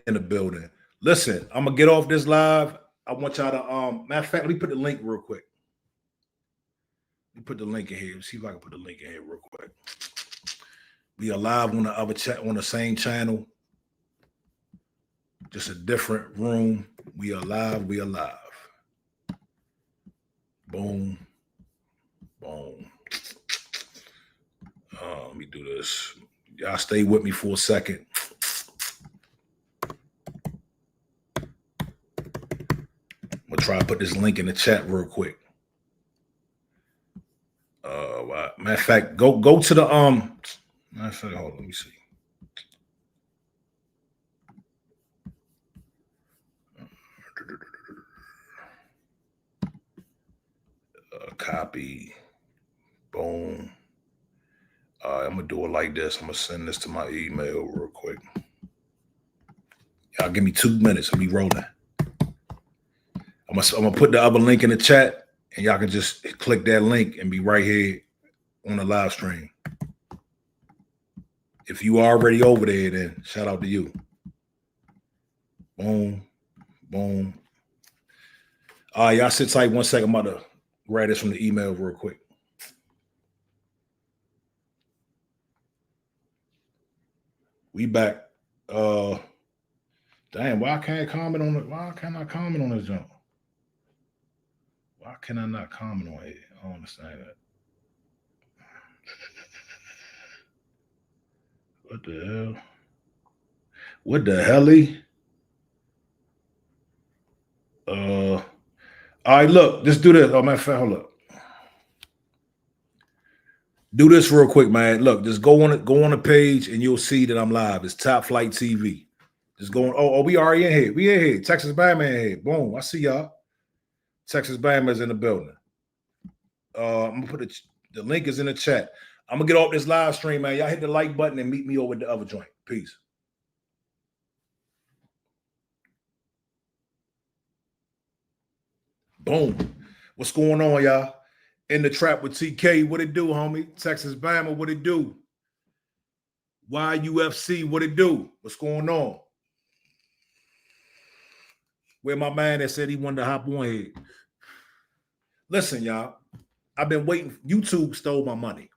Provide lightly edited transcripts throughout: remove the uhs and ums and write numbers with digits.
in the building. Listen, I'm gonna get off this live. I want y'all to matter of fact, let me put the link real quick. Let me put the link in here. See if I can put the link in here real quick. We are live on the other chat on the same channel. Just a different room. We are live. We are live. Boom. Boom. Let me do this. Y'all stay with me for a second. I'm gonna try to put this link in the chat real quick. Matter of fact, go to the matter of fact, hold on, let me see. Copy. Boom. I'm gonna do it like this. I'm gonna send this to my email real quick. Y'all give me 2 minutes and be rolling. I'm gonna put the other link in the chat, and y'all can just click that link and be right here on the live stream. If you are already over there, then shout out to you. Boom, boom. All right, y'all sit tight 1 second. I'm about to grab this from the email real quick. We back. Damn, why can't I comment on it? Why can't I comment on this jump? Why can I not comment on it? I don't understand that. What the hell? What the helly? All right, look, just do this. Oh, matter of fact, hold up. Do this real quick, man. Look, just go on the page and you'll see that I'm live. It's Top Flight TV. Just going. Oh, we already in here. We in here. Texas Bama in here. Boom. I see y'all. Texas Bama is in the building. I'm gonna put the link is in the chat. I'm gonna get off this live stream, man. Y'all hit the like button and meet me over at the other joint. Peace. Boom. What's going on, y'all? In the trap with TK. What it do, homie? Texas Bama. What it do? YUFC. What it do? What's going on? Where my man that said he wanted to hop on here? Listen, y'all. I've been waiting. YouTube stole my money.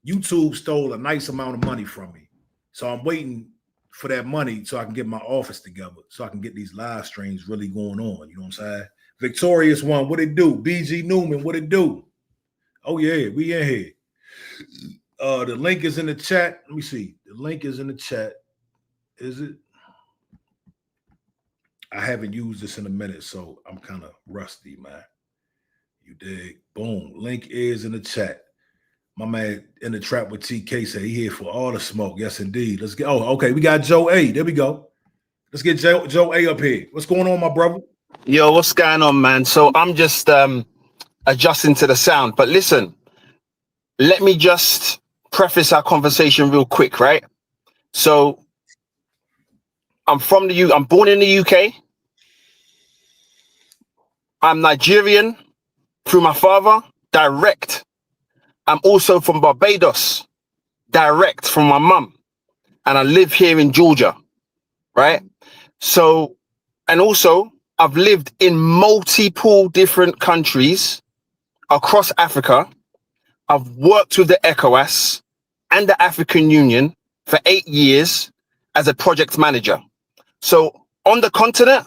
YouTube stole a nice amount of money from me. So I'm waiting for that money so I can get my office together, so I can get these live streams really going on. You know what I'm saying? Victorious One, what it do? BG Newman, what it do? Oh, yeah, we in here. The link is in the chat. Let me see. The link is in the chat. Is it? I haven't used this in a minute, so I'm kind of rusty, man. You dig? Boom. Link is in the chat. My man in the trap with TK said he here for all the smoke. Yes, indeed. Let's get. Oh, okay. We got Joe A. There we go. Let's get Joe A up here. What's going on, my brother? Yo, what's going on, man? So I'm just adjusting to the sound. But listen, let me just preface our conversation real quick, right? So I'm from the I'm born in the UK. I'm Nigerian through my father, direct. I'm also from Barbados, direct from my mum. And I live here in Georgia, right? So, and also I've lived in multiple different countries across Africa. I've worked with the ECOWAS and the African Union for 8 years as a project manager. So on the continent,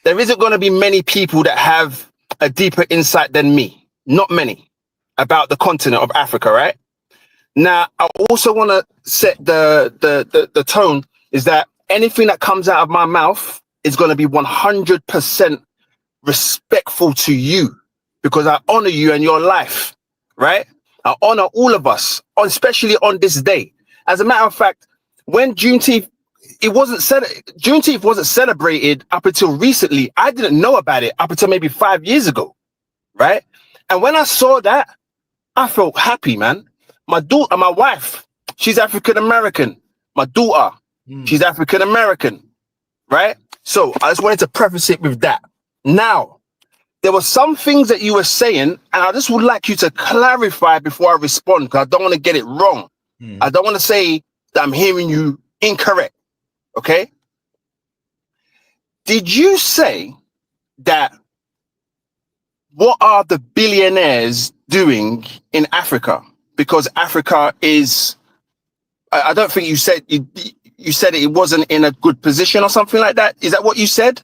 there isn't going to be many people that have a deeper insight than me. Not many about the continent of Africa, right? Now, I also want to set the tone is that anything that comes out of my mouth is going to be 100% respectful to you because I honor you and your life, right? I honor all of us, especially on this day. As a matter of fact, when Juneteenth wasn't celebrated up until recently. I didn't know about it up until maybe 5 years ago, right? And when I saw that, I felt happy, man. My daughter, my wife, she's African American. My daughter, she's African American, right? So I just wanted to preface it with that. Now, there were some things that you were saying, and I just would like you to clarify before I respond, because I don't want to get it wrong. I don't want to say that I'm hearing you incorrect, okay? did you say that what are the billionaires doing in Africa? Because Africa is, I don't think you said it wasn't in a good position or something like that. Is that what you said?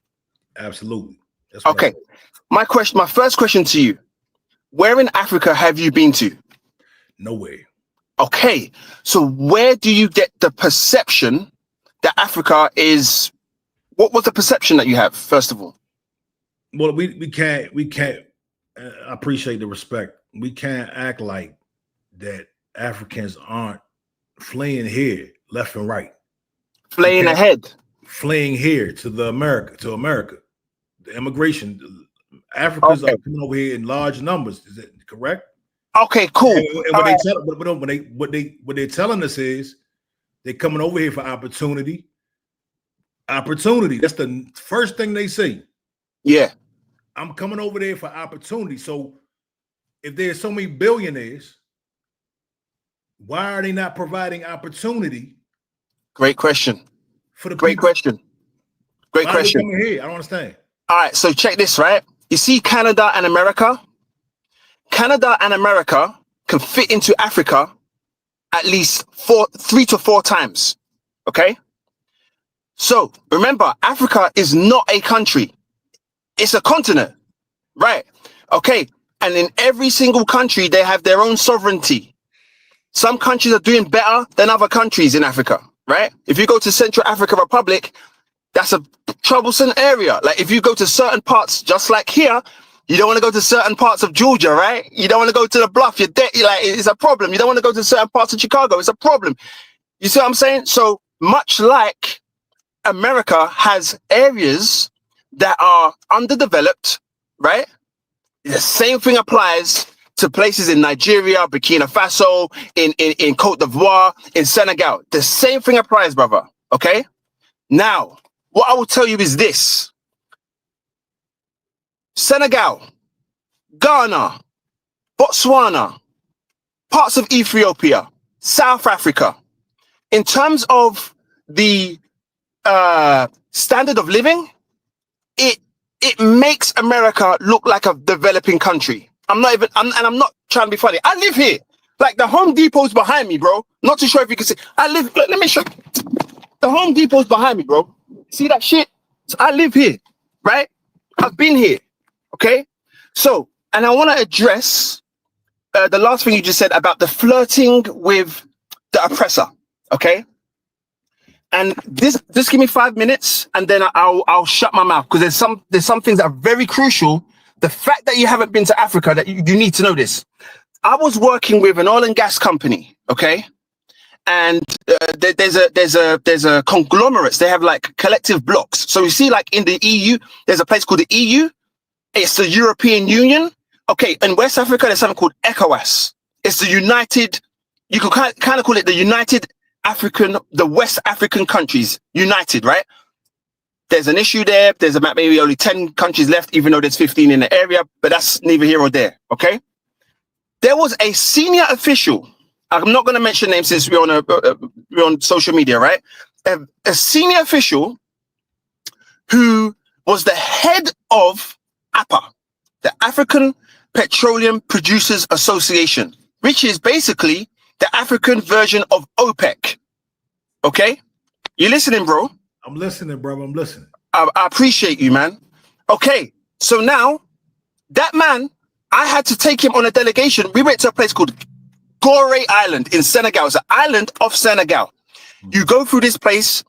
Absolutely. That's what I Okay. said. My first question to you, where in Africa have you been to? Nowhere. Okay. So where do you get the perception that Africa is, what was the perception that you have, first of all? Well, we can't, I appreciate the respect. We can't act like that Africans aren't fleeing here, left and right. Fleeing ahead. Fleeing here to America. The immigration, Africans are coming over here in large numbers. Is that correct? Okay, cool. And what they're telling us is they're coming over here for opportunity. Opportunity. That's the first thing they say. Yeah. I'm coming over there for opportunity. So if there's so many billionaires, why are they not providing opportunity? Great question. For the Great people? question. Great Why question. are they coming here? I don't understand. All right, so check this, right? You see Canada and America? Canada and America can fit into Africa at least 3 to 4 times. Okay? So remember, Africa is not a country. It's a continent. Right. Okay. And in every single country, they have their own sovereignty. Some countries are doing better than other countries in Africa. Right. If you go to Central African Republic, that's a troublesome area. Like if you go to certain parts, just like here, you don't want to go to certain parts of Georgia, right? You don't want to go to the Bluff. You're like, it's a problem. You don't want to go to certain parts of Chicago. It's a problem. You see what I'm saying? So much like America has areas that are underdeveloped, right? The same thing applies to places in Nigeria, Burkina Faso, in Cote d'Ivoire, in Senegal. The same thing applies, brother. Okay? Now, what I will tell you is this. Senegal, Ghana, Botswana, parts of Ethiopia, South Africa, in terms of the standard of living, it makes America look like a developing country. I'm not trying to be funny. I live here. Like the Home Depot's behind me, bro. Not too sure if you can see. Let me show you. The Home Depot's behind me, bro. See that shit? So I live here, right? I've been here. Okay? So, and I want to address the last thing you just said about the flirting with the oppressor. Okay? And just give me 5 minutes and then I'll shut my mouth, because there's some things that are very crucial. The fact that you haven't been to Africa, that you need to know this. I was working with an oil and gas company, okay? And there's a conglomerates. They have like collective blocks. So you see, like in the EU, there's a place called the EU. It's the European Union. Okay, in West Africa, there's something called ECOWAS. It's the United, you could kind of call it the United African, the West African countries united, right? There's an issue there. There's about maybe only 10 countries left, even though there's 15 in the area, but that's neither here or there, okay? There was a senior official. I'm not going to mention names since we're on social media, right? A senior official who was the head of APA, the African Petroleum Producers Association, which is basically the African version of OPEC. Okay? You listening, bro? I'm listening, bro. I'm listening. I appreciate you, man. Okay, so now that man, I had to take him on a delegation. We went to a place called Gore Island in Senegal. It's an island off Senegal. You go through this place.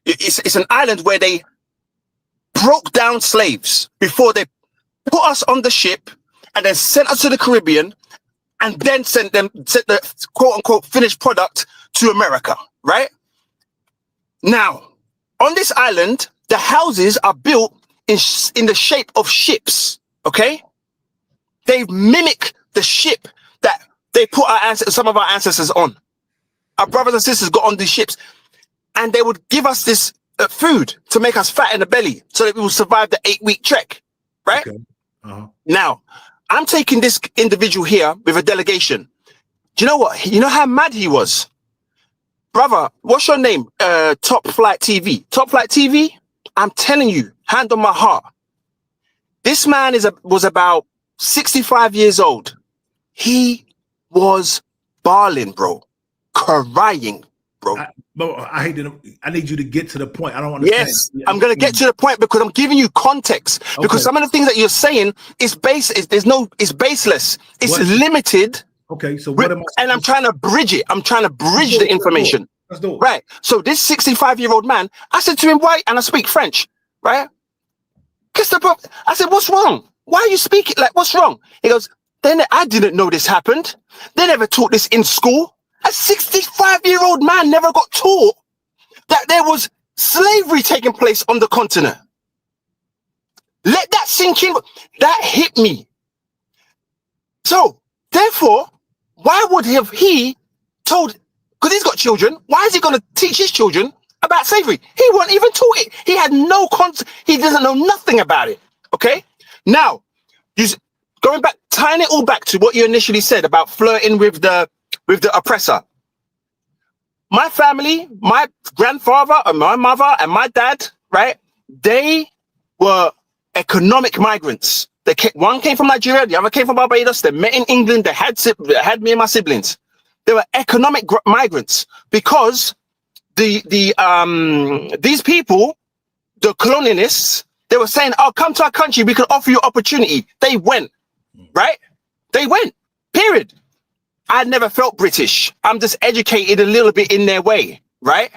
It's an island where they broke down slaves before they put us on the ship and then sent us to the Caribbean and then sent the quote unquote finished product to America, right? Now, on this island, the houses are built in the shape of ships, okay? They mimic the ship that they put some of our ancestors on. Our brothers and sisters got on these ships, and they would give us this food to make us fat in the belly so that we will survive the 8-week trek, right? Okay. Uh-huh. Now, I'm taking this individual here with a delegation. Do you know what? You know how mad he was? Brother, what's your name? Top Flight TV. Top Flight TV? I'm telling you, hand on my heart. This man was about 65 years old. He was bawling, bro. Crying, bro. I hate to. I need you to get to the point. I don't understand. Yes, I'm gonna get to the point because I'm giving you context. Okay. Because some of the things that you're saying is it's baseless. It's limited. Okay, so what am I? And I'm trying to bridge it. I'm trying to bridge the information. Let's do it. Right. So this 65-year-old man, I said to him, why? And I speak French, right? I said, what's wrong? Why are you speaking? Like, what's wrong? He goes, then I didn't know this happened. They never taught this in school. A 65-year-old man never got taught that there was slavery taking place on the continent. Let that sink in. That hit me. So, therefore, why would he told, because he's got children, why is he going to teach his children about slavery? He won't even taught it. He had no concept. He doesn't know nothing about it. Okay? Now, going back, tying it all back to what you initially said about flirting with the oppressor. My family, my grandfather and my mother and my dad, right? They were economic migrants. One came from Nigeria, the other came from Barbados. They met in England. They had me and my siblings. They were economic migrants because these people, the colonialists, they were saying, "Oh, come to our country. We can offer you opportunity." They went, right? They went. Period. I never felt British. I'm just educated a little bit in their way, right?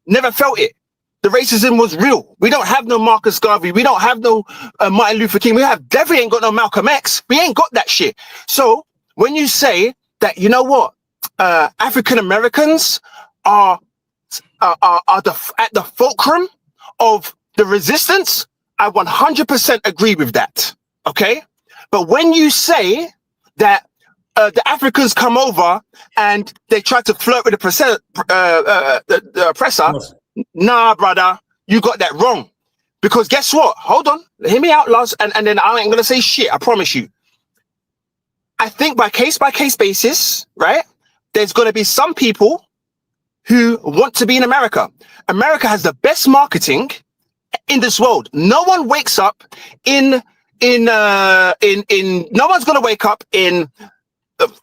Never felt it. The racism was real. We don't have no Marcus Garvey. We don't have no Martin Luther King. We definitely ain't got no Malcolm X. We ain't got that shit. So when you say that, you know what, African Americans are at the fulcrum of the resistance, I 100% agree with that. Okay, but when you say that the Africans come over and they try to flirt with the oppressor. Nah, brother, you got that wrong. Because guess what? Hold on, hear me out, Lars, and then I ain't gonna say shit. I promise you. I think by case basis, right? There's gonna be some people who want to be in America. America has the best marketing in this world. No one wakes up no one's gonna wake up in,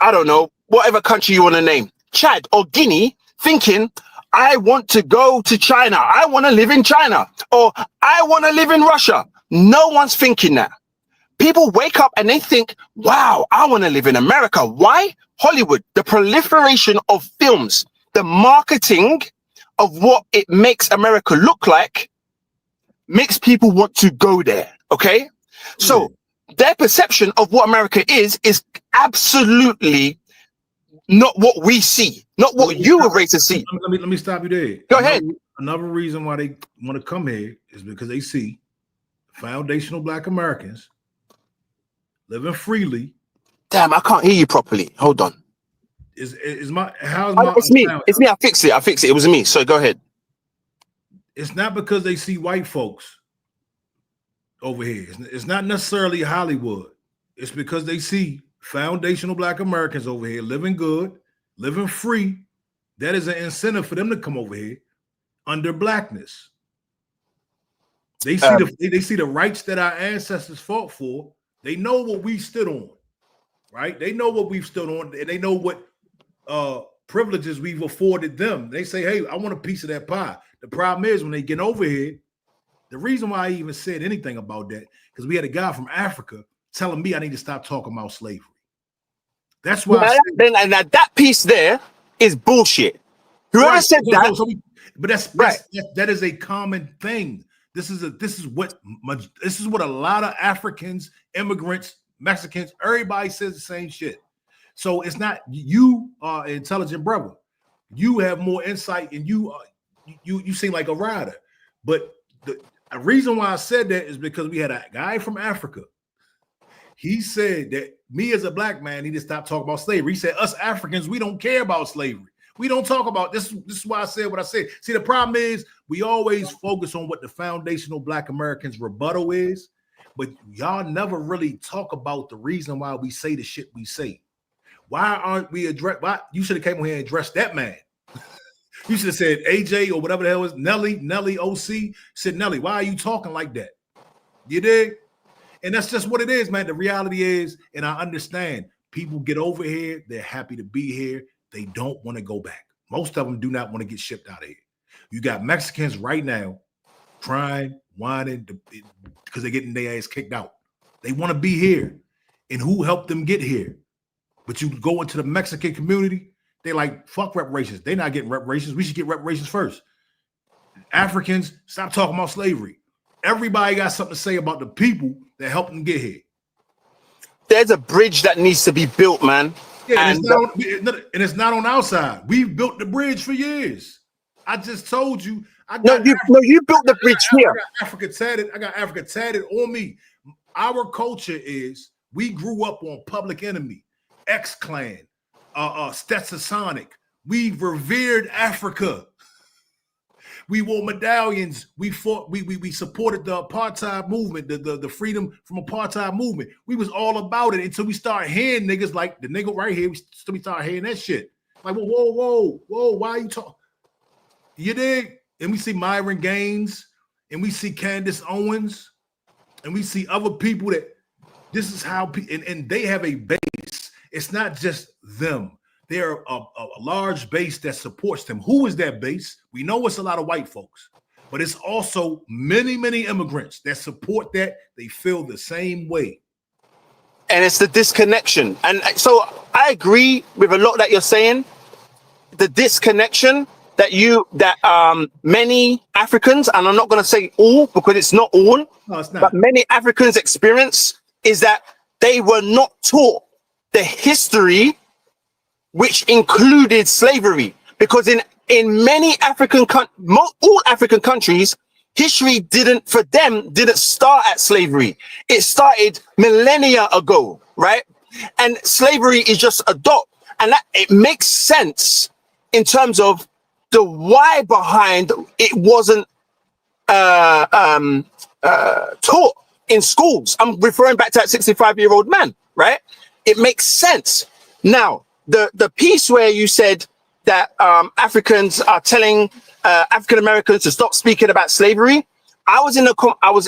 I don't know, whatever country you want to name, Chad or Guinea, thinking, I want to go to China. I want to live in China, or I want to live in Russia. No one's thinking that. People wake up and they think, wow, I want to live in America. Why? Hollywood, the proliferation of films, the marketing of what it makes America look like makes people want to go there. Okay. So their perception of what America is absolutely not what we see, not what you were raised to see. Let me stop you there. Go ahead. Another reason why they want to come here is because they see foundational Black Americans living freely. Damn, I can't hear you properly. Hold on. It's me. It's me. I fixed it. It was me. So go ahead. It's not because they see white folks over here. It's not necessarily Hollywood. It's because they see foundational Black Americans over here living good, living free. That is an incentive for them to come over here under Blackness. They see the rights that our ancestors fought for. They know what we stood on, right? They know what we've stood on, and they know what privileges we've afforded them. They say, hey, I want a piece of that pie. The problem is when they get over here, the reason why I even said anything about that, because we had a guy from Africa telling me I need to stop talking about slavery. That's why. That piece there is bullshit. Whoever said that, that is a common thing. This is what a lot of Africans, immigrants, Mexicans, everybody says the same shit. So it's not, you are an intelligent brother. You have more insight, and you seem like a rider. But the reason why I said that is because we had a guy from Africa. He said that me as a Black man need to stop talking about slavery. He said us Africans, we don't care about slavery. We don't talk about this. This is why I said what I said. See, the problem is we always focus on what the foundational Black Americans rebuttal is, but y'all never really talk about the reason why we say the shit we say. Why aren't we why you should have came on here and addressed that man? You should have said AJ or whatever the hell is Nelly OC. Said Nelly, why are you talking like that? You dig? And that's just what it is, man. The reality is, and I understand, people get over here, they're happy to be here. They don't want to go back. Most of them do not want to get shipped out of here. You got Mexicans right now crying, whining, because they're getting their ass kicked out. They want to be here. And who helped them get here? But you go into the Mexican community, they like, fuck reparations. They're not getting reparations. We should get reparations first. Africans, stop talking about slavery. Everybody got something to say about the people that helped them get here. There's a bridge that needs to be built, man. Yeah, and it's not on our side. We've built the bridge for years. I just told you. You built the bridge here. I got Africa tatted on me. Our culture is we grew up on Public Enemy, X-Clan, Stetsasonic. We revered Africa. We wore medallions. We fought. We supported the apartheid movement, the freedom from apartheid movement. We was all about it until we started hearing niggas like the nigga right here. We started hearing that shit. Like, whoa, why are you talking? You dig? And we see Myron Gaines, and we see Candace Owens, and we see other people that this is how, and they have a base. It's not just them. They're a large base that supports them. Who is that base? We know it's a lot of white folks, but it's also many, many immigrants that support that. They feel the same way. And it's the disconnection. And so I agree with a lot that you're saying. The disconnection that many Africans, and I'm not going to say all because it's not all, no, it's not. But many Africans experience is that they were not taught the history which included slavery, because in many all African countries, history didn't start at slavery. It started millennia ago, right? And slavery is just a dot, and that it makes sense in terms of the why behind it wasn't taught in schools. I'm referring back to that 65-year-old man, right? It makes sense. Now, the piece where you said that Africans are telling African Americans to stop speaking about slavery. I was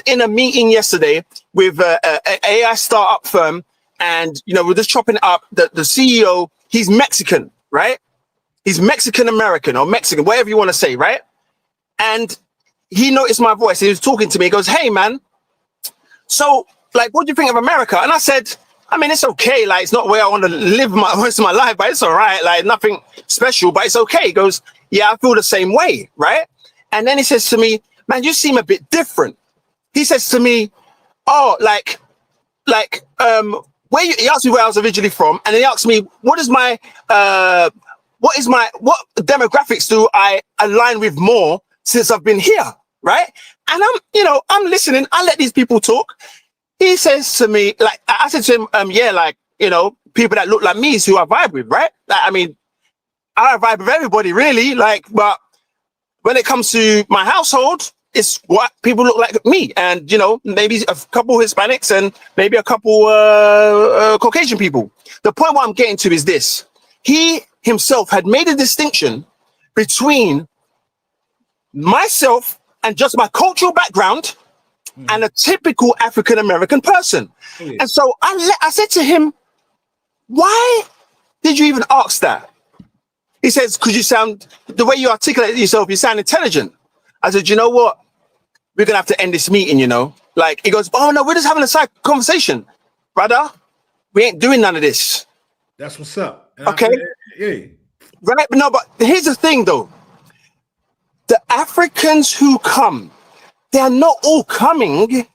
in a meeting yesterday with an AI startup firm, and we're just chopping it up. The CEO, he's Mexican, right? He's Mexican American or Mexican, whatever you want to say, right? And he noticed my voice. He was talking to me. He goes, "Hey, man, so like, what do you think of America?" And I said, I mean, it's okay. Like, it's not where I want to live my rest of my life, but it's all right. Like, nothing special, but it's okay. He goes, "Yeah, I feel the same way," right? And then he says to me, "Man, you seem a bit different." He says to me, "Oh, he asked me where I was originally from, and then he asked me, what demographics do I align with more since I've been here?" Right? And I'm listening. I let these people talk. He says to me, like, I said to him, people that look like me is who I vibe with, right? Like, I mean, I vibe with everybody, really. Like, but when it comes to my household, it's what people look like me, and maybe a couple Hispanics and maybe a couple Caucasian people. The point what I'm getting to is this: he himself had made a distinction between myself and just my cultural background and a typical African American person. And so I said to him, "Why did you even ask that?" He says, "Because you sound, the way you articulate yourself, you sound intelligent." I said, "You know what? We're gonna have to end this meeting, Like, he goes, "Oh no, we're just having a conversation, brother. We ain't doing none of this." That's what's up. Okay. Yeah. Right? No, but here's the thing though. The Africans who come, they're not all coming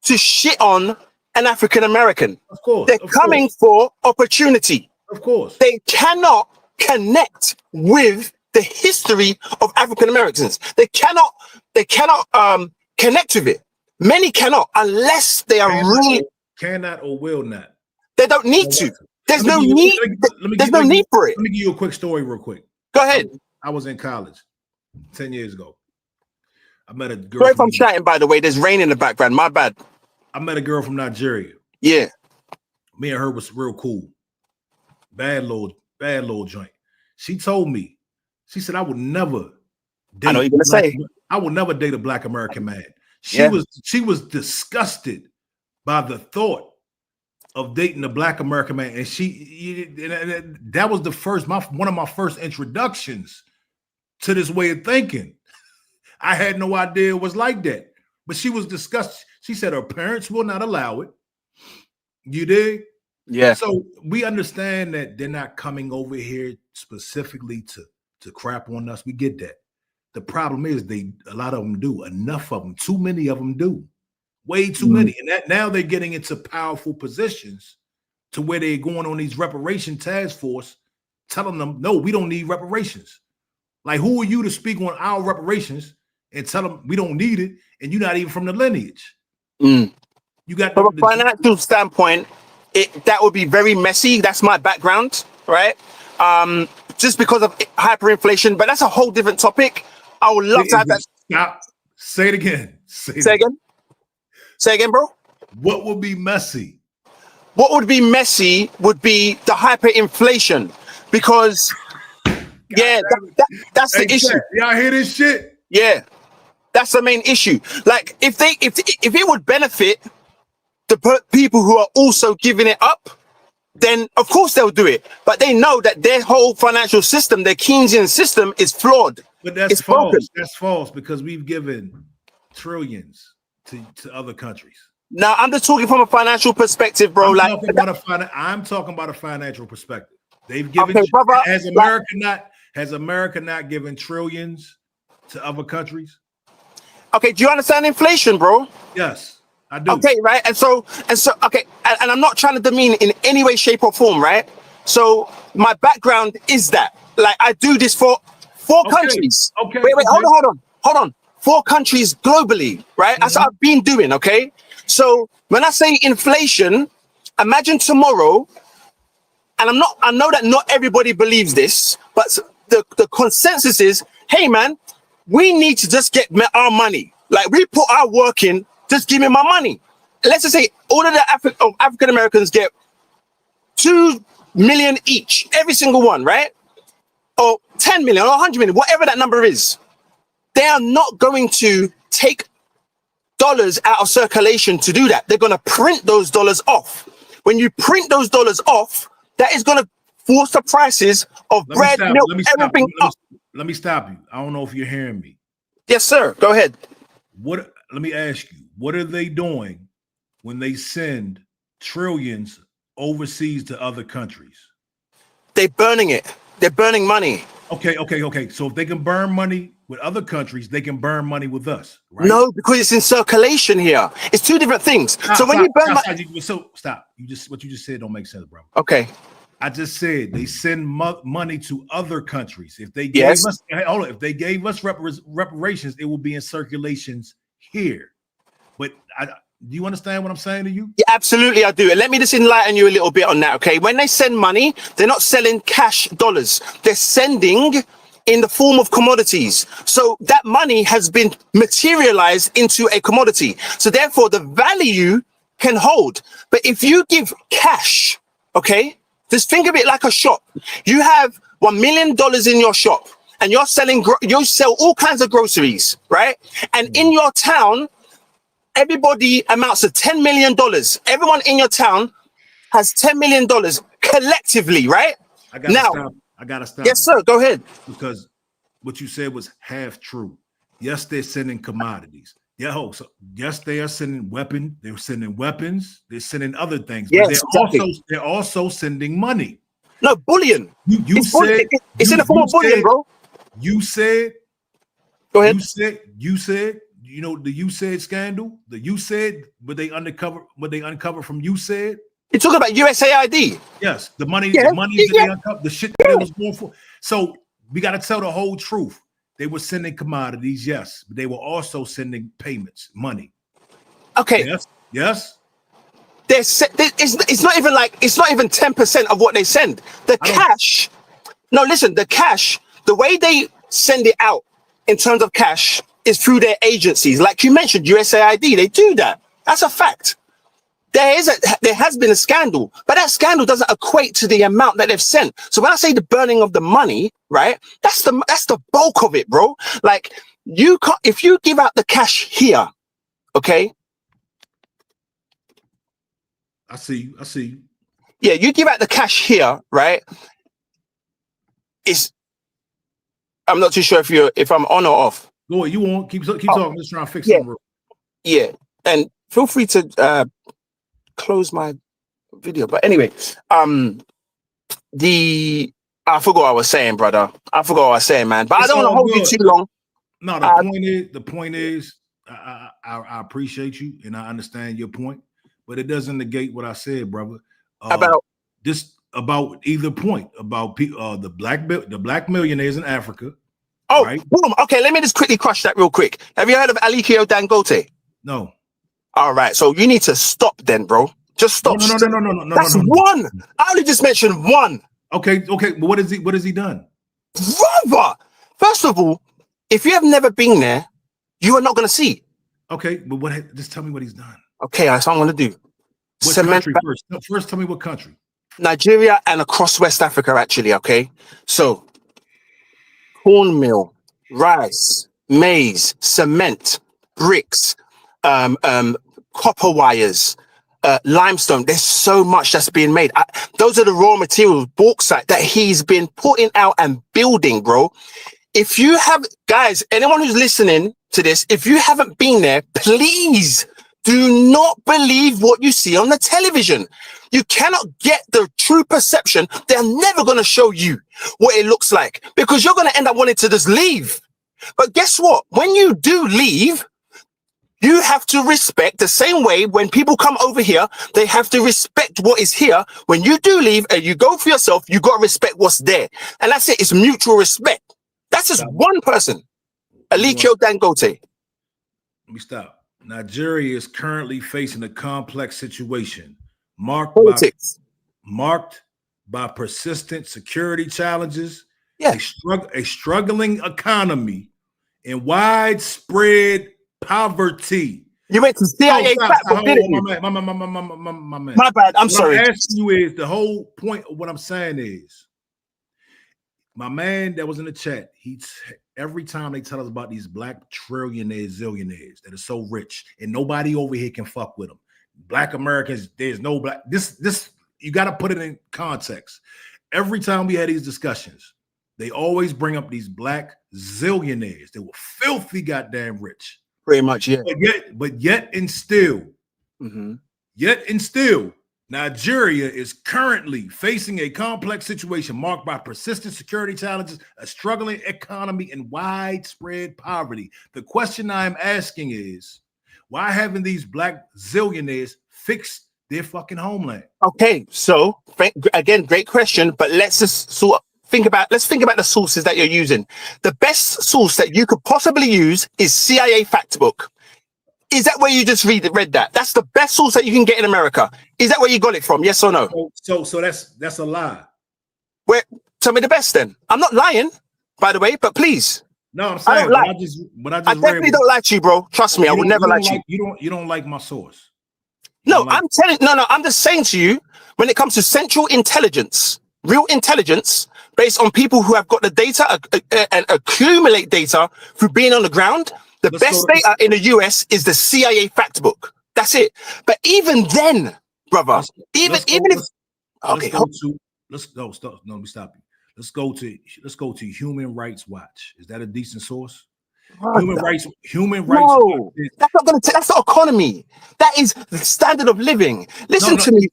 to shit on an African American. Of course. They're coming for opportunity. Of course. They cannot connect with the history of African Americans. They cannot connect with it. Many cannot unless they are cannot or will not. They don't need to. There's no need. There's no need for it. Let me give you a quick story real quick. Go ahead. I was in college 10 years ago. I met a girl. Sorry if I'm shouting, by the way. There's rain in the background. My bad. I met a girl from Nigeria. Yeah. Me and her was real cool. Bad little joint. She told me She said, I would never I know date you're gonna say. I would never date a Black American man. Yeah. She was disgusted by the thought of dating a Black American man. And that was one of my first introductions to this way of thinking. I had no idea it was like that. But she was disgusted. She said her parents will not allow it. You dig? Yeah. So we understand that they're not coming over here specifically to crap on us. We get that. The problem is a lot of them do. Enough of them. Too many of them do. Way too many. And that now they're getting into powerful positions to where they're going on these reparation task force, telling them, no, we don't need reparations. Like, who are you to speak on our reparations and tell them we don't need it, and you're not even from the lineage? You got from a financial standpoint, that would be very messy. That's my background, right? Just because of hyperinflation, but that's a whole different topic. I would love to have that. Stop. Say it again. Say again. Say again, bro. What would be messy? What would be messy would be the hyperinflation, because that's the issue. Y'all hear this shit? Yeah, that's the main issue. Like, if it would benefit the people who are also giving it up, then of course they'll do it. But they know that their whole financial system, their Keynesian system, is flawed. But that's false. Broken. That's false, because we've given trillions to other countries. Now, I'm just talking from a financial perspective, bro. I'm talking about a financial perspective. They've given has America not given trillions to other countries? Okay, do you understand inflation, bro? Yes, I do. Okay, right. And so okay, and I'm not trying to demean in any way, shape, or form, right? So my background is that, like, I do this for four countries. Okay. Wait, hold on. 4 countries globally, right? That's what I've been doing, okay? So when I say inflation, imagine tomorrow, and I know that not everybody believes this, but the consensus is, hey man, we need to just get our money. Like, we put our work in, just give me my money. Let's just say all of the African Americans get 2 million each, every single one, right? Or 10 million or 100 million, whatever that number is. They are not going to take dollars out of circulation to do that. They're going to print those dollars off. When you print those dollars off, that is going to force the prices of bread, milk, everything up. Let me stop you. I don't know if you're hearing me. Yes, sir. Go ahead. Let me ask you, what are they doing when they send trillions overseas to other countries? They're burning it. They're burning money. Okay. So if they can burn money with other countries, they can burn money with us, right? No, because it's in circulation here. It's 2 different things. When you burn money, stop. What you just said don't make sense, bro. Okay. I just said they send money to other countries. If they gave us, if they gave us reparations, it will be in circulations here. But do you understand what I'm saying to you? Yeah, absolutely, I do. And let me just enlighten you a little bit on that, okay? When they send money, they're not selling cash dollars. They're sending in the form of commodities. So that money has been materialized into a commodity. So therefore, the value can hold. But if you give cash, okay, just think of it like a shop. You have $1 million in your shop, and you're selling, you sell all kinds of groceries, right? And in your town, everybody amounts to $10 million. Everyone in your town has $10 million collectively, right? I gotta stop. Yes, sir. Go ahead. Because what you said was half true. Yes, they're sending commodities. Yes, they are sending weapons. They're sending weapons. They're sending other things. Yes, but they're also sending money. No, bullion. It's in the form of bullion, bro. You said. Go ahead. You said. You know the USAID scandal. The USAID, what they uncover from USAID. You're talking about USAID. Yes, the money that they uncovered, the shit that it was going for. So we got to tell the whole truth. They were sending commodities, yes, but they were also sending payments, money. Okay. Yes. It's not even 10% of what they send. The cash. No, listen. The cash. The way they send it out in terms of cash is through their agencies, like you mentioned, USAID. They do that. That's a fact. there has been a scandal, but that scandal doesn't equate to the amount that they've sent. So when I say the burning of the money, right, that's the bulk of it, bro. Like, you can't, if you give out the cash here, okay. I see you. Yeah, you give out the cash here, right? I'm not too sure if I'm on or off. Go ahead, you want keep talking. I'm just trying to fix something. Yeah, and feel free to close my video. But anyway, I forgot what I was saying, brother. I forgot what I was saying, man. But I don't want to hold you too long. No, the point is, I appreciate you and I understand your point, but it doesn't negate what I said, brother. About either point about the black millionaires in Africa. Oh, right? Boom. Okay, let me just quickly crush that real quick. Have you heard of Aliko Dangote? No. All right, so you need to stop then, bro. Just stop. No. That's one. I only just mentioned one. Okay. But what has he done? Brother, first of all, if you have never been there, you are not going to see. Okay, but just tell me what he's done. Okay, that's what I'm going to do. What country first? First, tell me what country. Nigeria and across West Africa, actually, okay? So, cornmeal, rice, maize, cement, bricks, copper wires, limestone. There's so much that's being made. Those are the raw materials, bauxite, that he's been putting out and building, bro. If you have, guys, anyone who's listening to this, if you haven't been there, please do not believe what you see on the television. You cannot get the true perception. They're never going to show you what it looks like because you're going to end up wanting to just leave. But guess what? When you do leave, you have to respect the same way when people come over here, they have to respect what is here. When you do leave and you go for yourself, you got to respect what's there. And that's it. It's mutual respect. That's just one person. Aliko Dangote. Let me stop. Nigeria is currently facing a complex situation marked by persistent security challenges, a struggling economy, and widespread poverty. You went to CIA. My man. My bad. I'm sorry. What I'm asking you is the whole point of what I'm saying is my man that was in the chat. Every time they tell us about these black trillionaires, zillionaires that are so rich, and nobody over here can fuck with them. Black Americans, there's no black. This you got to put it in context. Every time we had these discussions, they always bring up these black zillionaires. They were filthy goddamn rich. Pretty much, yeah. But yet and still, Nigeria is currently facing a complex situation marked by persistent security challenges, a struggling economy, and widespread poverty. The question I'm asking is, why haven't these black zillionaires fixed their fucking homeland? Okay, so again, great question, but let's just think about the sources that you're using. The best source that you could possibly use is CIA Factbook. Is that where you just read that? That's the best source that you can get in America. Is that where you got it from? Yes or no? So that's a lie. Where? Tell me the best then. I'm not lying, by the way, but please. No, I'm saying, I definitely don't like you, bro. Trust me, I would never like you. You don't like my source. I'm just saying to you, when it comes to central intelligence, real intelligence, based on people who have got the data and accumulate data through being on the ground, the best data in the US is the CIA Factbook. That's it. But even then, brother, let me stop you. Let's go to Human Rights Watch. Is that a decent source? Human rights. No, that's not economy. That is the standard of living. Listen to me.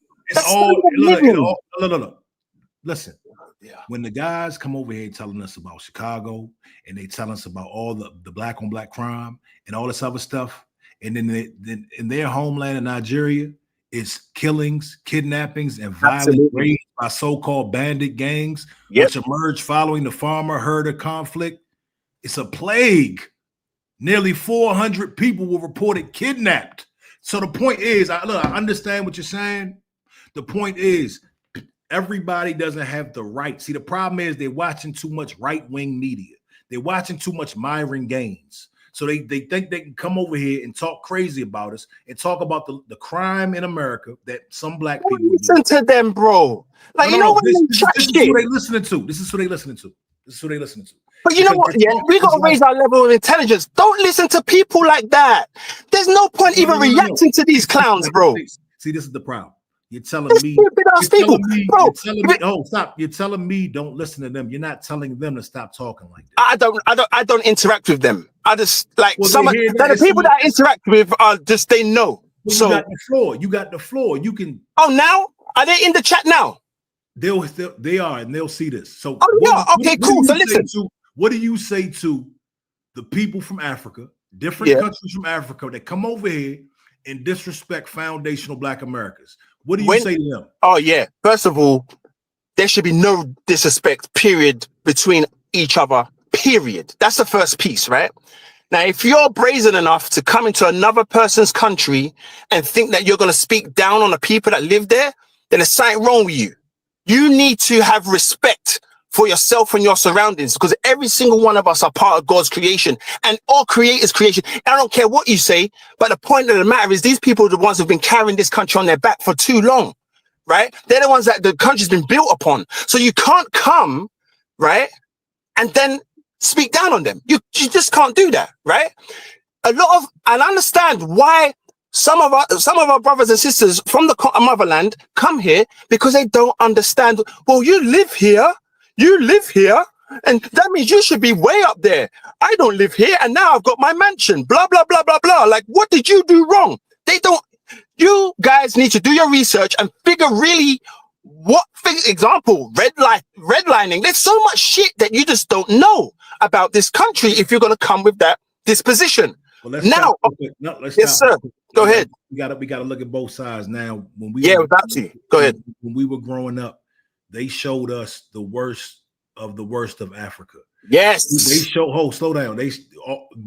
Listen. Yeah. When the guys come over here telling us about Chicago and they tell us about all the black on black crime and all this other stuff, and then in their homeland in Nigeria, it's killings, kidnappings, and violent raids by so-called bandit gangs, which emerged following the farmer-herder conflict. It's a plague. Nearly 400 people were reported kidnapped. So the point is, I understand what you're saying. The point is, everybody doesn't have the right. See, the problem is they're watching too much right-wing media. They're watching too much Myron Gaines. So they think they can come over here and talk crazy about us and talk about the crime in America that some black people listen do. to them, bro. Like, you know what? This is who they listening to. This is who they listening to. This is who they listening to. But you know what? Yeah, we got to raise our level of intelligence. Don't listen to people like that. There's no point even reacting to these clowns, bro. See, this is the problem. You're telling me, stop. You're telling me don't listen to them. You're not telling them to stop talking like that. I don't interact with them. I just like the people that I interact with are just, they know. Well, so you got the floor. You can. Oh, now are they in the chat now? They are, and they'll see this. So cool. So listen. What do you say to the people from Africa, different countries from Africa that come over here and disrespect foundational Black Americans? What do you say to them? Oh, yeah. First of all, there should be no disrespect, period, between each other, period. That's the first piece, right? Now, if you're brazen enough to come into another person's country and think that you're going to speak down on the people that live there, then there's something wrong with you. You need to have respect for yourself and your surroundings, because every single one of us are part of God's creation and all creators' creation. I don't care what you say, but the point of the matter is these people are the ones who've been carrying this country on their back for too long, right? They're the ones that the country's been built upon. So you can't come, right, and then speak down on them. You just can't do that, right? And I understand why some of our brothers and sisters from the motherland come here, because they don't understand. Well, you live here, and that means you should be way up there. I don't live here, and now I've got my mansion, blah, blah, blah, blah, blah. Like, what did you do wrong? You guys need to do your research and figure really example, redlining. There's so much shit that you just don't know about this country if you're going to come with that disposition. Well, yes, sir. Go ahead. We got to look at both sides now. Go ahead. When we were growing up, they showed us the worst of Africa. Yes. They show. Slow down.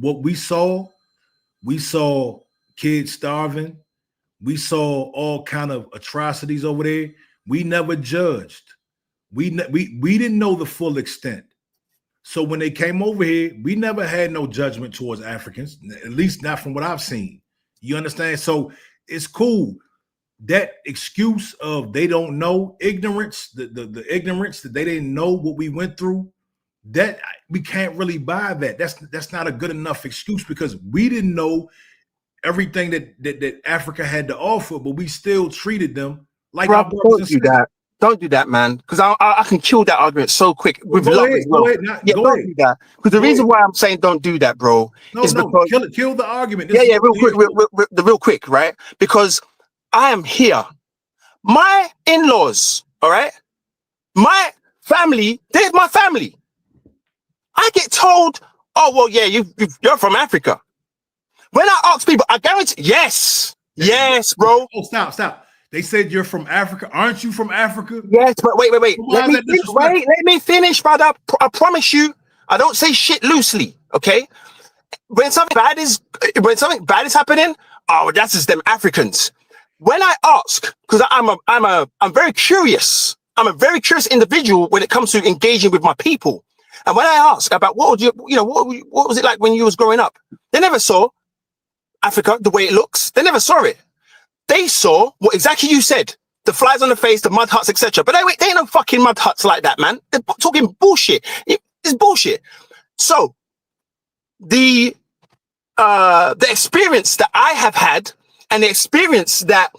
What we saw kids starving. We saw all kind of atrocities over there. We never judged. We didn't know the full extent. So when they came over here, we never had no judgment towards Africans, at least not from what I've seen. You understand? So it's cool. That excuse of they don't know, ignorance, the ignorance that they didn't know what we went through, that we can't really buy that. That's not a good enough excuse, because we didn't know everything that Africa had to offer, but we still treated them like our brothers and sisters. Don't do that, man, because I can kill that argument so quick with love as well. Don't do that. Because the reason why I'm saying don't do that, bro, is because kill the argument. Real quick, right? Because I am here. My in-laws, all right? My family, they're my family. I get told, oh, well, yeah, you're from Africa. When I ask people, I guarantee, yes, bro. Oh, stop. They said you're from Africa. Aren't you from Africa? Yes, but wait. Let me finish, brother. I promise you, I don't say shit loosely, okay? When something bad is happening, oh, that's just them Africans. When I ask, because I'm very curious. I'm a very curious individual when it comes to engaging with my people. And when I ask about what was it like when you was growing up, they never saw Africa the way it looks. They never saw it. They saw what exactly you said: the flies on the face, the mud huts, etc. But they ain't no fucking mud huts like that, man. They're talking bullshit. It's bullshit. So the experience that I have had, and the experience that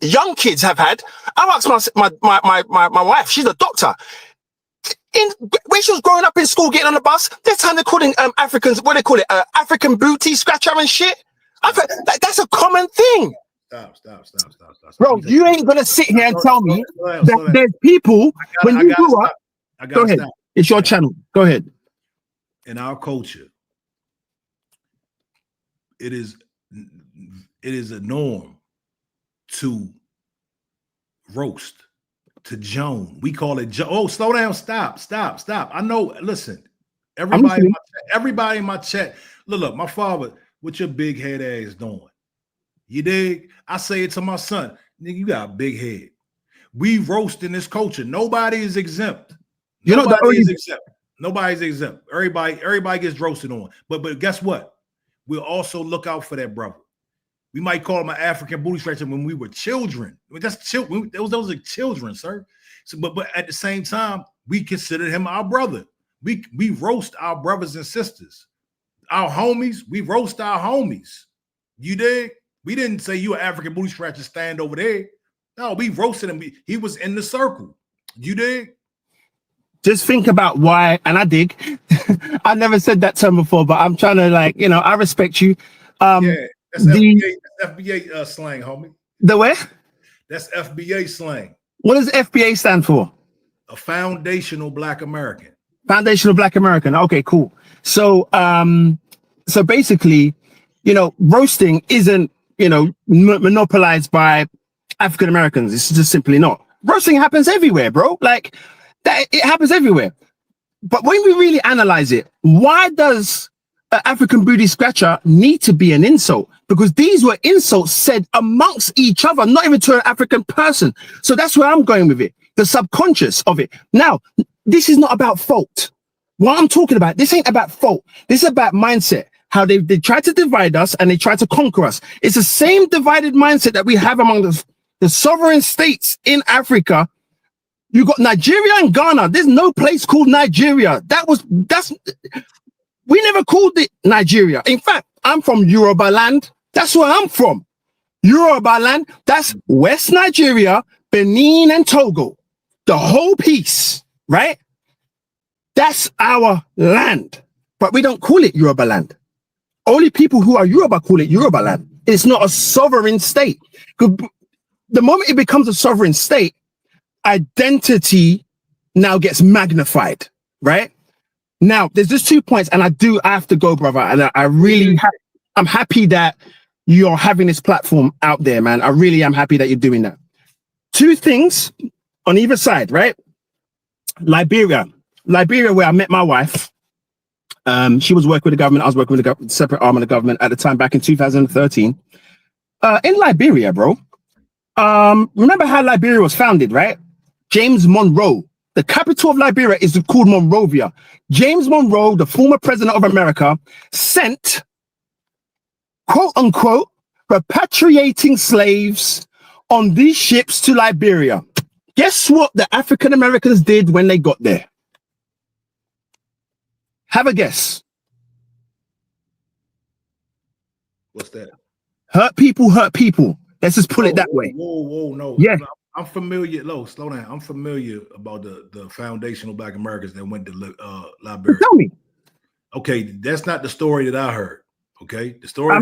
young kids have had, I asked my wife. She's a doctor. When she was growing up in school, getting on the bus, there's time they're calling Africans, what they call it, African booty scratcher and shit. That's a common thing. Stop. Bro, you ain't gonna sit here and tell me that there's people when you grew up. Go ahead. It's your channel. Go ahead. In our culture, it is a norm to roast, to Joan. We call it Oh, slow down. Stop. I know. Listen, everybody in my chat. Look, my father. What your big head ass doing? You dig? I say it to my son. Nigga, you got a big head. We roast in this culture. Nobody is exempt. Nobody is exempt. Nobody's exempt. Everybody gets roasted on. But guess what? We'll also look out for that brother. We might call him an African booty scratcher when we were children. I mean, that's children. Those are children, sir. So, but at the same time, we consider him our brother. We roast our brothers and sisters, our homies. We roast our homies. You dig? We didn't say you an African booty scratcher, stand over there. No, we roasted him. He was in the circle. You dig? Just think about why, and I dig. I never said that term before, but I'm trying to, like, I respect you. Yeah, that's FBA slang, homie. The where? That's FBA slang. What does FBA stand for? A foundational Black American. Foundational Black American. Okay, cool. So, so basically, roasting isn't, monopolized by African Americans. It's just simply not. Roasting happens everywhere, bro. Like that, it happens everywhere. But when we really analyze it, why does an African booty scratcher need to be an insult? Because these were insults said amongst each other, not even to an African person. So that's where I'm going with it. The subconscious of it. Now, this is not about fault. What I'm talking about, this ain't about fault. This is about mindset. How they try to divide us and they try to conquer us. It's the same divided mindset that we have among the sovereign states in Africa. You got Nigeria and Ghana. There's no place called Nigeria. We never called it Nigeria. In fact, I'm from Yoruba land. That's where I'm from. Yoruba land. That's West Nigeria, Benin, and Togo. The whole piece, right? That's our land. But we don't call it Yoruba land. Only people who are Yoruba call it Yoruba land. It's not a sovereign state. The moment it becomes a sovereign state, identity now gets magnified, right? Now, there's just 2 points, and I have to go, brother. And I'm happy that you're having this platform out there, man. I really am happy that you're doing that. 2 things on either side, right? Liberia, where I met my wife. She was working with the government. I was working with the separate arm of the government at the time, back in 2013. In Liberia, bro. Remember how Liberia was founded, right? James Monroe. The capital of Liberia is called Monrovia. James Monroe, the former president of America, sent, quote unquote, repatriating slaves on these ships to Liberia. Guess what the African Americans did when they got there? Have a guess. What's that? Hurt people, hurt people. Let's just put it that way. Whoa, no. Yeah. I'm familiar. Slow down. I'm familiar about the foundational Black Americans that went to Liberia. Tell me. Okay, that's not the story that I heard. Okay, the story.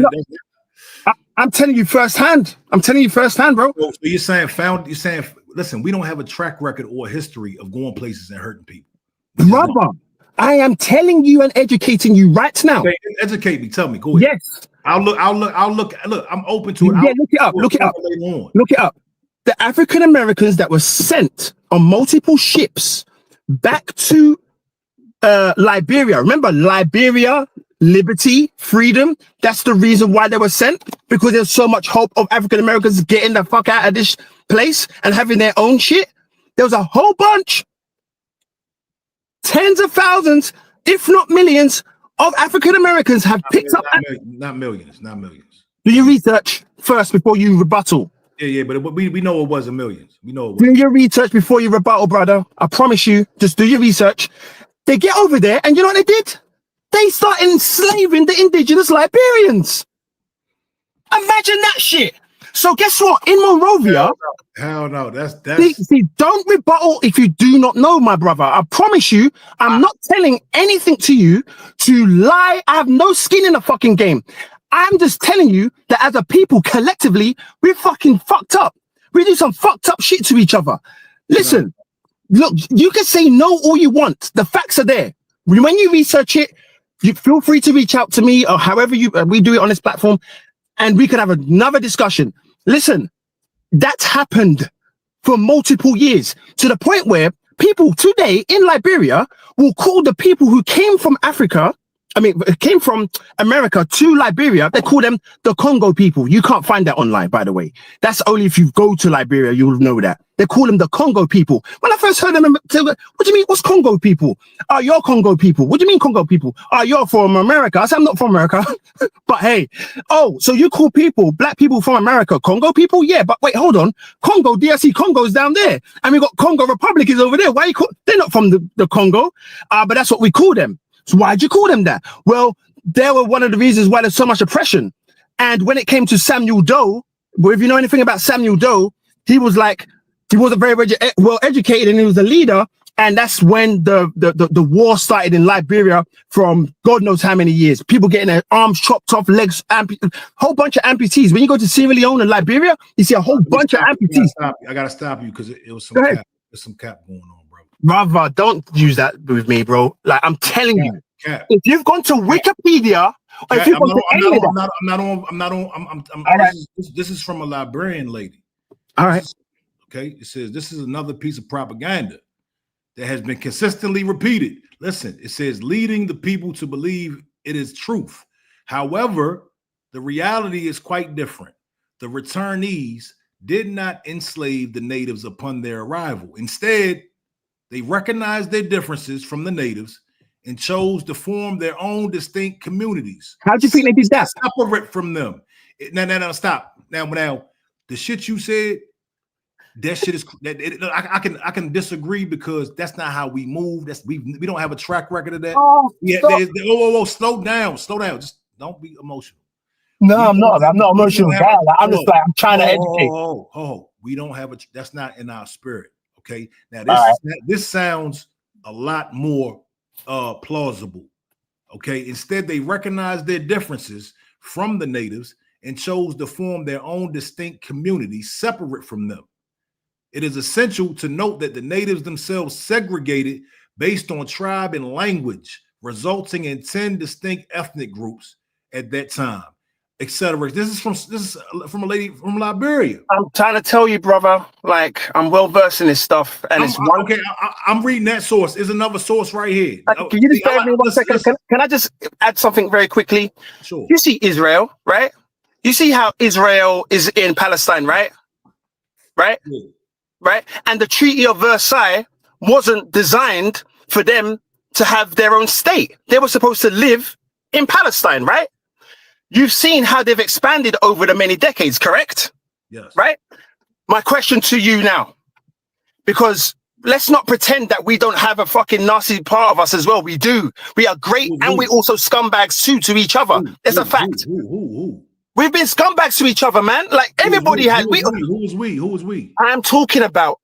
I'm telling you firsthand. I'm telling you firsthand, bro. So you're saying, listen, we don't have a track record or a history of going places and hurting people. Brother, I am telling you and educating you right now. Okay, educate me. Tell me. Go ahead. Yes. I'll look. Look, I'm open to it. Yeah, look it up. Look it up. Look it up. The African Americans that were sent on multiple ships back to Liberia. Remember, Liberia, liberty, freedom. That's the reason why they were sent, because there's so much hope of African Americans getting the fuck out of this place and having their own shit. There was a whole bunch, tens of thousands, if not millions, of African Americans have picked up. Not millions. Do your research first before you rebuttal. Yeah, but we know it wasn't millions. We know it do your research before you rebuttal, brother. I promise you, just do your research. They get over there, and you know what they did? They start enslaving the indigenous Liberians. Imagine that shit. So guess what? In Monrovia, hell no, that's see, don't rebuttal if you do not know, my brother. I promise you, I'm not telling anything to you to lie. I have no skin in the fucking game. I'm just telling you that as a people, collectively, we're fucking fucked up. We do some fucked up shit to each other. Listen, look, you can say no all you want. The facts are there. When you research it, you feel free to reach out to me or however we do it on this platform, and we can have another discussion. Listen, that's happened for multiple years, to the point where people today in Liberia will call the people who came from Africa it came from America to Liberia. They call them the Congo people. You can't find that online, by the way. That's only if you go to Liberia, you'll know that. They call them the Congo people. When I first heard them, what do you mean? What's Congo people? Oh, you're Congo people. What do you mean Congo people? Oh, you're from America. I said, I'm not from America. But hey, oh, so you call people, black people from America, Congo people? Yeah, but wait, hold on. Congo, DRC Congo's down there. And we got Congo Republic is over there. Why you call, they're not from the Congo, but that's what we call them. So why'd you call them that? Well, they were one of the reasons why there's so much oppression. And when it came to Samuel Doe, well, if you know anything about Samuel Doe, he wasn't very well educated, and he was a leader. And that's when the war started in Liberia from God knows how many years. People getting their arms chopped off, legs, whole bunch of amputees. When you go to Sierra Leone and Liberia, you see a whole bunch of amputees. I gotta stop you because it was some cap. There's some cap going on, bro. Brother, don't use that with me, bro. Like, I'm telling you, if you've gone to Wikipedia, or if you've gone to any of that, I'm not on. All right. This is from a Liberian lady. All right. Okay. It says this is another piece of propaganda that has been consistently repeated. Listen, it says leading the people to believe it is truth. However, the reality is quite different. The returnees did not enslave the natives upon their arrival. Instead, they recognized their differences from the natives and chose to form their own distinct communities. How do you think they did that? Separate from them. No, stop. Now, the shit you said, that shit is. I can disagree because that's not how we move. We don't have a track record of that. Slow down. Just don't be emotional. No, I'm not emotional. I'm just like, I'm trying to educate. We don't have that's not in our spirit. Okay. Now this sounds a lot more plausible. Okay. Instead, they recognized their differences from the natives and chose to form their own distinct communities separate from them. It is essential to note that the natives themselves segregated based on tribe and language, resulting in 10 distinct ethnic groups at that time, etc. This is from a lady from Liberia. I'm trying to tell you, brother. Like, I'm well versed in this stuff, and I'm reading that source. There's another source right here. Can you just bear with me 1 second? Can I just add something very quickly? Sure. You see Israel, right? You see how Israel is in Palestine, right? Right? Yeah. Right? And the Treaty of Versailles wasn't designed for them to have their own state. They were supposed to live in Palestine, right? You've seen how they've expanded over the many decades, correct? Yes. Right? My question to you now, because let's not pretend that we don't have a fucking nasty part of us as well. We do. We are great, and we're also scumbags too to each other. It's a fact. We've been scumbags to each other, man. Like, everybody has. Who is we? I'm talking about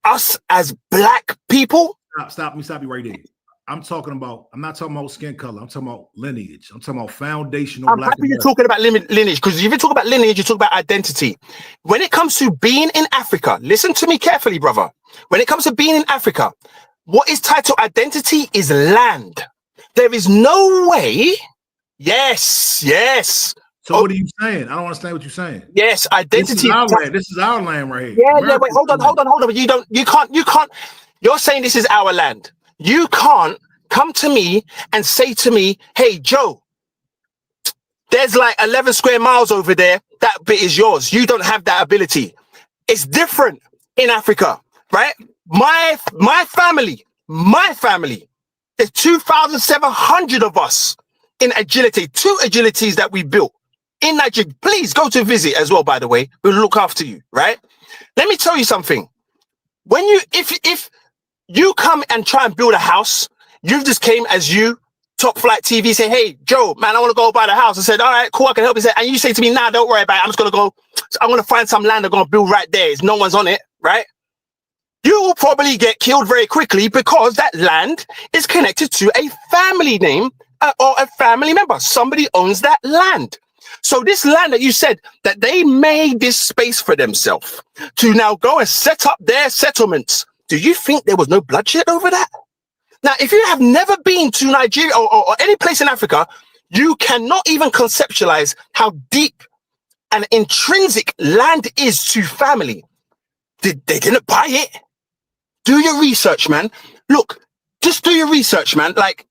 us as black people. Stop me right there. I'm not talking about skin color. I'm talking about lineage. I'm talking about foundational. I'm happy you're talking about lineage, because if you talk about lineage, you talk about identity. When it comes to being in Africa, listen to me carefully, brother. When it comes to being in Africa, what is tied to identity is land. There is no way. Yes. So what are you saying? I don't understand what you're saying. Yes, identity. This is our land right here. Yeah. Wait, hold on. You can't. You're saying this is our land. You can't come to me and say to me, hey, Joe, there's like 11 square miles over there. That bit is yours. You don't have that ability. It's different in Africa, right? My family, there's 2,700 of us in agility, 2 agilities that we built in Nigeria. Please go to visit as well, by the way. We'll look after you, right? Let me tell you something. If you come and try and build a house, you just came as you, top flight TV, say, hey, Joe, man, I want to go buy the house. I said, all right, cool, I can help you. And you say to me, nah, don't worry about it. I'm going to find some land I'm going to build right there. No one's on it, right? You will probably get killed very quickly because that land is connected to a family name or a family member. Somebody owns that land. So this land that you said that they made this space for themselves to now go and set up their settlements. Do you think there was no bloodshed over that? Now, if you have never been to Nigeria or any place in Africa, you cannot even conceptualize how deep and intrinsic land is to family. They didn't buy it. Do your research, man. Look, just do your research, man. Like,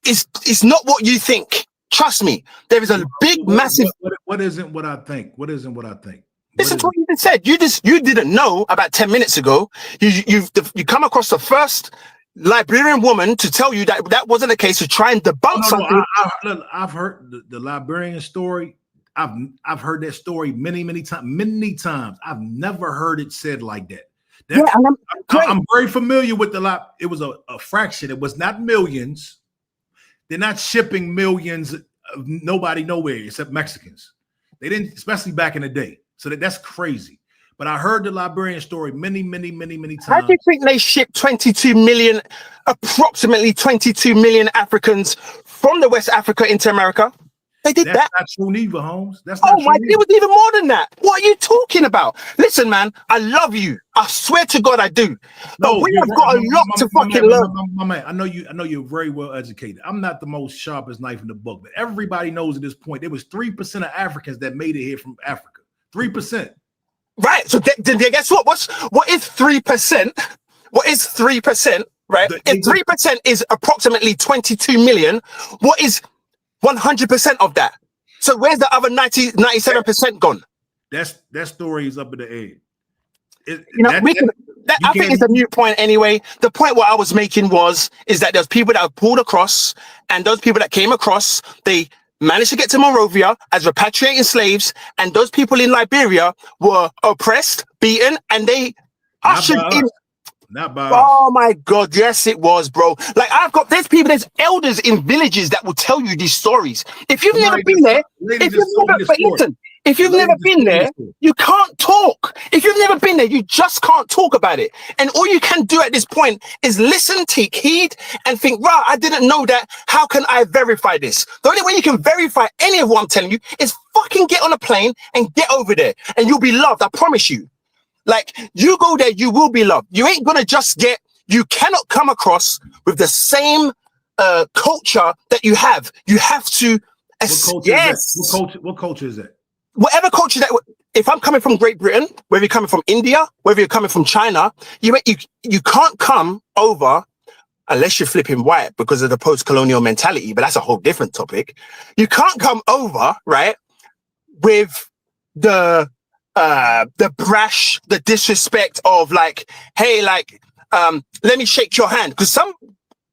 it's not what you think. Trust me. There is a big, massive. What isn't what I think? What isn't what I think? Listen to what you just said. You didn't know about 10 minutes ago. You come across the first Liberian woman to tell you that wasn't the case, to try and debunk something. I've heard the Liberian story. I've heard that story many times. I've never heard it said like that. I'm very familiar with it was a fraction. It was not millions. They're not shipping millions of nobody nowhere except Mexicans. They didn't, especially back in the day. So that's crazy. But I heard the Liberian story many times. How do you think they shipped 22 million, approximately 22 million Africans from the West Africa into America? They did that. That's not true neither, Holmes. That's not true. It was even more than that. What are you talking about? Listen, man, I love you. I swear to God I do. But we have got a lot to fucking learn. My man, I know you're very well educated. I'm not the most sharpest knife in the book, but everybody knows at this point there was 3% of Africans that made it here from Africa. 3%. Right. So guess what? What is 3%? What is 3%? Right. If 3% is approximately 22 million, what is 100% of that? So where's the other 97% gone? That story is up in the air. I think it's a mute point anyway. The point what I was making is that there's people that have pulled across, and those people that came across, they managed to get to Monrovia as repatriating slaves, and those people in Liberia were oppressed, beaten, and they ushered in. Not by Oh my God, yes it was, bro. Like there's elders in villages that will tell you these stories. If you've never been there, if you've never been there, you can't talk. If you've never been there, you just can't talk about it. And all you can do at this point is listen, take heed, and think, right, I didn't know that. How can I verify this? The only way you can verify any of what I'm telling you is fucking get on a plane and get over there, and you'll be loved. I promise you. Like, you go there, you will be loved. You ain't gonna you cannot come across with the same culture that you have. You have to, what culture is that? Whatever culture if I'm coming from Great Britain, whether you're coming from India, whether you're coming from China, you can't come over unless you're flipping white because of the post-colonial mentality, but that's a whole different topic. You can't come over, right, with the brash, the disrespect of like, hey, like, let me shake your hand. Because some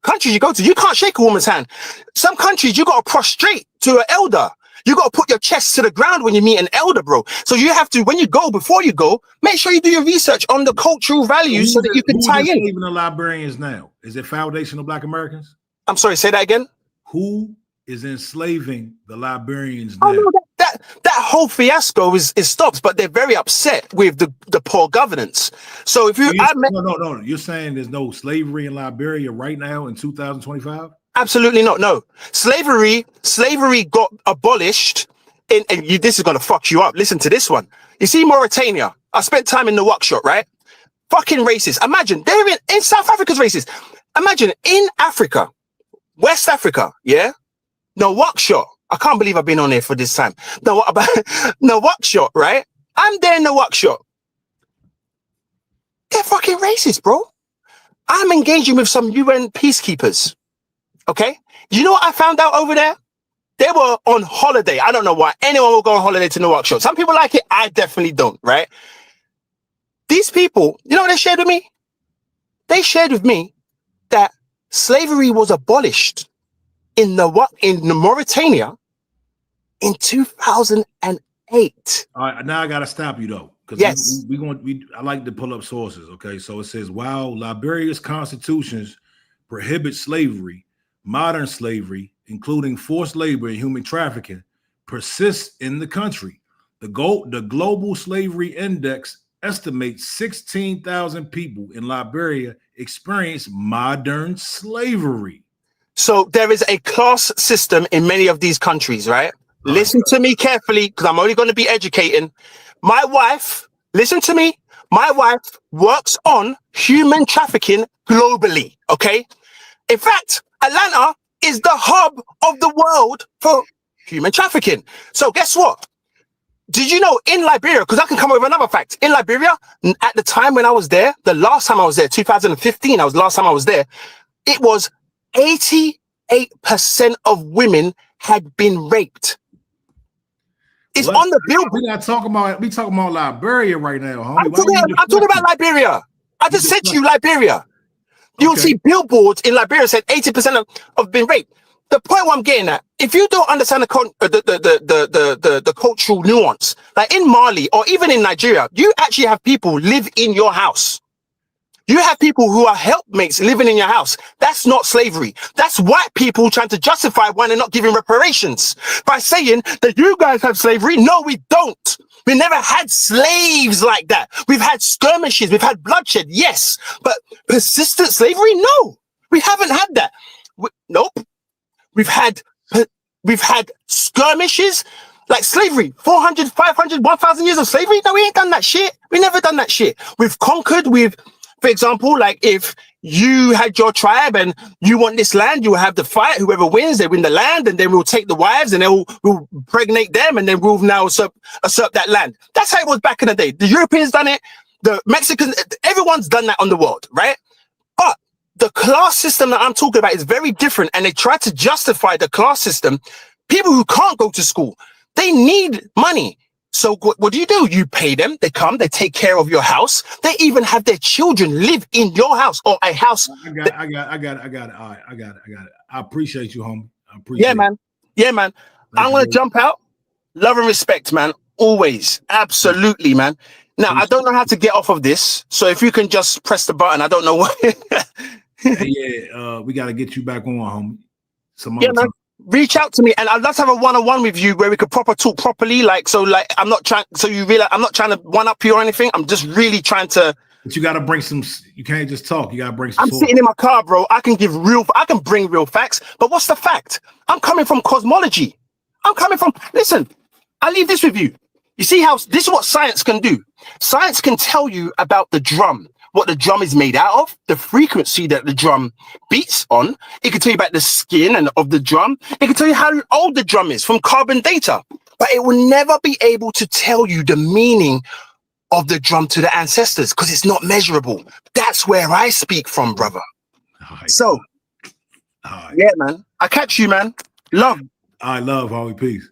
countries you go to, you can't shake a woman's hand. Some countries you got to prostrate to an elder. You got to put your chest to the ground when you meet an elder, bro. So you have to, before you go, make sure you do your research on the cultural values so that you can tie in. Who is enslaving the Liberians now? Is it foundational Black Americans? I'm sorry, say that again. Who is enslaving the Liberians now? Oh, no, that whole fiasco is stopped, but they're very upset with the poor governance. So if no, you're saying there's no slavery in Liberia right now in 2025? Absolutely not. No, slavery got abolished. This is gonna fuck you up. Listen to this one. You see, Mauritania. I spent time in the workshop, right? Fucking racist. Imagine they're in South Africa's racist. Imagine in Africa, West Africa, yeah. No workshop. I can't believe I've been on here for this time. No workshop, right? I'm there in the workshop. They're fucking racist, bro. I'm engaging with some UN peacekeepers. Okay? You know what I found out over there? They were on holiday. I don't know why anyone will go on holiday to the workshop. Some people like it. I definitely don't, right? These people, you know what they shared with me? They shared with me that slavery was abolished in the Mauritania in 2008. All right, now I gotta stop you though, because yes, I like to pull up sources. Okay, so it says while Liberia's constitutions prohibit slavery, modern slavery, including forced labor and human trafficking, persists in the country. The Global Slavery Index estimates 16,000 people in Liberia experience modern slavery. So there is a class system in many of these countries, right? Listen to me carefully, because I'm only going to be educating. My wife, listen to me. My wife works on human trafficking globally, okay? In fact, Atlanta is the hub of the world for human trafficking. So guess what? Did you know in Liberia, because I can come up with another fact. In Liberia, at the time when I was there, the last time I was there, 2015, that was the last time I was there, it was 88% 98% of women had been raped. It's on the billboard. We talking about Liberia right now, homie. I'm talking about Liberia. I just said to you, Liberia. You'll see billboards in Liberia said 80% of been raped. The point what I'm getting at, if you don't understand the cultural nuance, like in Mali or even in Nigeria, you actually have people live in your house. You have people who are helpmates living in your house. That's not slavery. That's white people trying to justify why they're not giving reparations by saying that you guys have slavery. No, we don't. We never had slaves like that. We've had skirmishes. We've had bloodshed. Yes. But persistent slavery? No, we haven't had that. Nope. We've had skirmishes like slavery, 400, 500, 1,000 years of slavery. No, we ain't done that shit. We never done that shit. We've conquered. For example, like if you had your tribe and you want this land, you will have the fight. Whoever wins, they win the land, and then we'll take the wives and we'll pregnate them, and then we'll now usurp that land. That's how it was back in the day. The Europeans done it, the Mexicans, everyone's done that on the world, right? But the class system that I'm talking about is very different, and they try to justify the class system. People who can't go to school, they need money. So what do? You pay them, they come, they take care of your house. They even have their children live in your house or a house. I got it. All right, I got it. I appreciate you, homie. I appreciate it. Yeah, man. I'm going to jump out. Love and respect, man. Always. Absolutely, man. Now, I don't know how to get off of this. So if you can just press the button, I don't know what. We got to get you back on, homie. Man. Reach out to me, and I'd love to have a one-on-one with you where we could talk properly. I'm not trying. So you realize I'm not trying to one up you or anything. I'm just really trying to. But you got to bring some. You can't just talk. You got to bring some. I'm sitting in my car, bro. I can bring real facts. But what's the fact? I'm coming from cosmology. Listen, I leave this with you. You see how this is what science can do. Science can tell you about the drum. What the drum is made out of, the frequency that the drum beats on. It can tell you about the skin of the drum. It can tell you how old the drum is from carbon data, but it will never be able to tell you the meaning of the drum to the ancestors because it's not measurable. That's where I speak from, brother. So, yeah, man. I catch you, man. Love. I love, homie. Peace.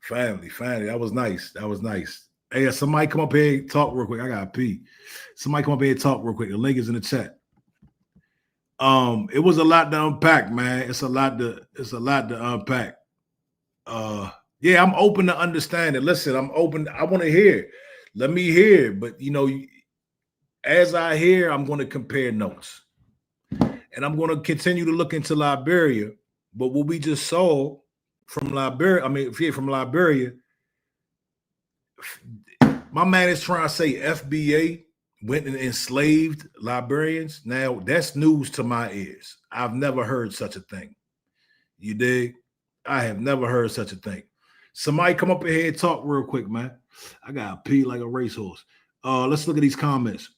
Family. That was nice. Hey, somebody come up here and talk real quick. I gotta pee. Somebody come up here and talk real quick. The link is in the chat. It was a lot to unpack, man. It's a lot to unpack. Yeah, I'm open to understand it. Listen, I'm open. I want to hear. Let me hear. But as I hear, I'm going to compare notes. And I'm going to continue to look into Liberia. But what we just saw from Liberia, my man is trying to say FBA went and enslaved Liberians. Now, that's news to my ears. I've never heard such a thing. You dig? I have never heard such a thing. Somebody come up in here and talk real quick, man. I got to pee like a racehorse. Let's look at these comments.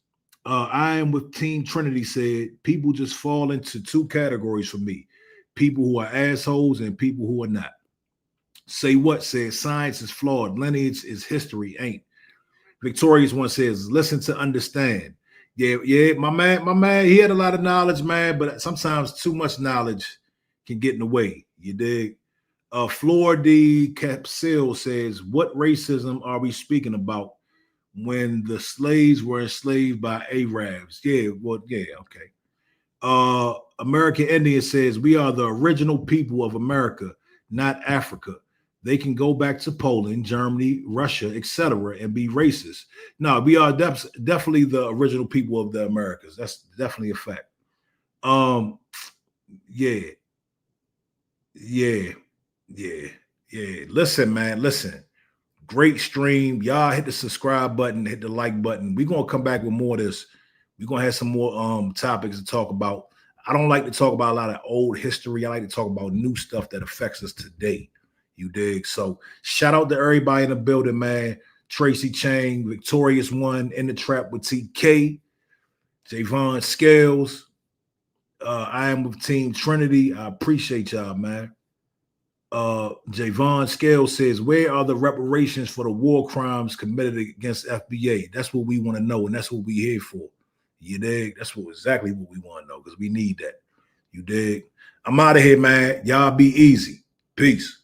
I am with Team Trinity said, people just fall into two categories for me. People who are assholes and people who are not. Say what says science is flawed. Lineage is history, ain't. Victorious one says, listen to understand. Yeah, my man, he had a lot of knowledge, man, but sometimes too much knowledge can get in the way. You dig? Flor D. Capsil says, what racism are we speaking about when the slaves were enslaved by Arabs? Yeah, okay. American Indian says, we are the original people of America, not Africa. They can go back to Poland, Germany, Russia, etc., and be racist. No, we are definitely the original people of the Americas. That's definitely a fact. Yeah. Listen, man, listen. Great stream. Y'all hit the subscribe button, hit the like button. We're going to come back with more of this. We're going to have some more topics to talk about. I don't like to talk about a lot of old history. I like to talk about new stuff that affects us today. You dig? So shout out to everybody in the building, man. Tracy Chang, Victorious One, In the Trap with TK, Javon Scales. I am with Team Trinity. I appreciate y'all, man. Javon Scales says, where are the reparations for the war crimes committed against FBA? That's what we want to know, and that's what we here for. You dig? That's exactly what we want to know, because we need that. You dig? I'm out of here, man. Y'all be easy. Peace.